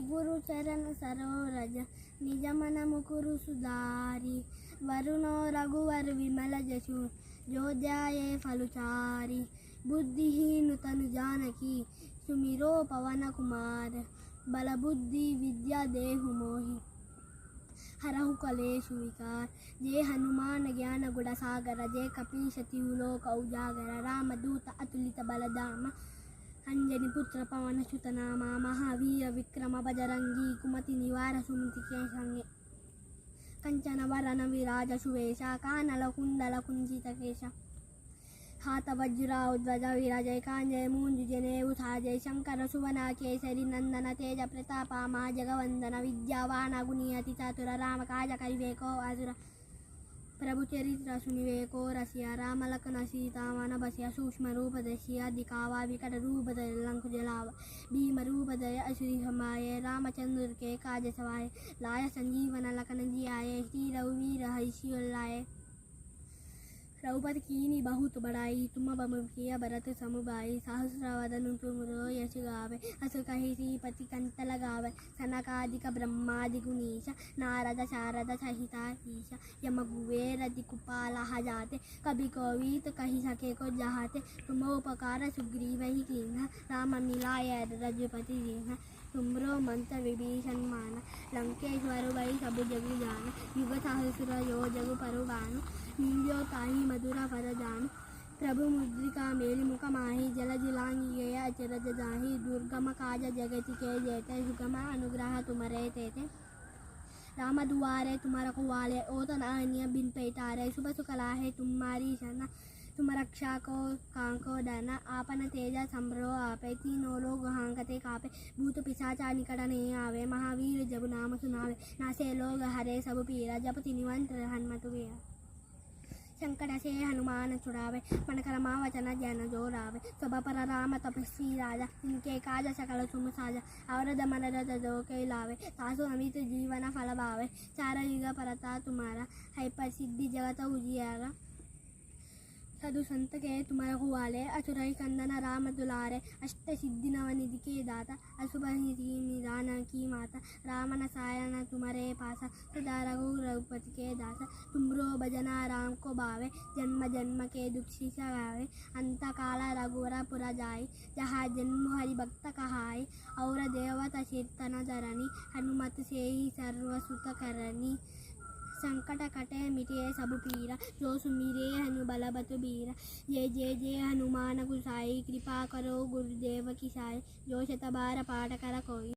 गुरु चरण सरोरज निज मन मुकुरु सुधारी वरुणो रघुवर विमल जसु जो जाये फलुचारी बुद्धिहीन तनु जानकी सुमिरो पवन कुमार बल बुद्धि विद्या देहु मोहि हरहु कलेशु विकार जय हनुमान ज्ञान गुण सागर जय कपीश तिहु लोक उजागर रामदूत अतुलित बलधाम अंजनी पुत्र पवन सुत नामा महावीर विक्रम बजरंगी कुमति निवार सुमति के संगे कंचन वरन विराज सुवेशा कानल कुंडल कुंजित केश हाथ वज्रा ध्वज विराजय कांजय मूंज जनेऊ साजय शंकर सुवना केसरी नंदन तेज प्रतापा मा जगवंदन विद्यावान गुणियति चातुर राम काज करिवेको आसुर प्रभु चरित्र सुनिवेको रसिया राम लखन सीता मन बसिया सूक्ष्म रूप दसिया दिखावा विकट रूप दय लंक जलावा भीम रूप दय असुरी समाये रामचंद्र के काज सवाए लाय संजीवन लखन जियाये श्री रघुवीर हर्षि लाए रघुपति कीनी बहुत बड़ाई तुम बम किया भरत समुभाई सहस्रवदन तुमरो यश गावे अस कहि श्रीपति कंठ लगावे सनकादिक ब्रह्मादि गुणीश नारद शारद सहिता ईश यम कुबेर दिकुपाल जाते कभी कोवित कही सके को जहाते तुम उपकार सुग्रीव ही कीन्हा राम मिलाय रघुपति दीन्हा तुमरो मंत्र विभीषण मान लंकेश्वर वही सब जग जान युग सहस्र यो जग परुबानु निंद्यो ताही मधुरा वरदान प्रभु मुद्रिका मेलि मुख माही जल जिलांगी अचरज जाही दुर्गम काज जगति के जेते सुगम अनुग्रह तुमरे तेते राम दुआरे तुम्हारा कुआले ओ तनान्य बिन पेटारे सुबह सुकला है तुम्हारी शना तुम रक्षा को कांको डरना आपन तेज संभ्रो आपे तीनों लोग हांकते कापे भूत पिशाचा निकट नहीं आवे महावीर जब नाम सुनावे नासे लोग हरे सब पीरा जपति निवंत हनुमत वीरा संकट से हनुमान छुड़ावे मन क्रमा वचन जन जो रावे सब पर राम तपस्वी राजा इनके काज सकल सुम साजा अवरद मन रज जो के लावे तासु अमित जीवन फल भावे चार युग परता तुम्हारा है प्रसिद्धि जगत उजियारा साधु संत के तुम्हारा हुआले अचुरई कंदन राम दुलारे अष्ट सिद्धि नव निधि के दाता अशुभ निदान की माता राम न सायन तुम्हारे पासा सदा रघुपति के दासा तुमरो भजना राम को भावे जन्म जन्म के दुख शिक्षा गावे अंत काल रघुवर पुर जाय जहाँ जन्म हरि भक्त कहाय और देवता कीर्तन धरणी हनुमत से ही सर्व सुत करनी संकट कटे मिटे सब पीरा जो सुमिरे हनु बल बत बीरा जय जय जय हनुमान गुसाई कृपा करो गुरुदेव की साई जो शत बार पाठ कर कोई।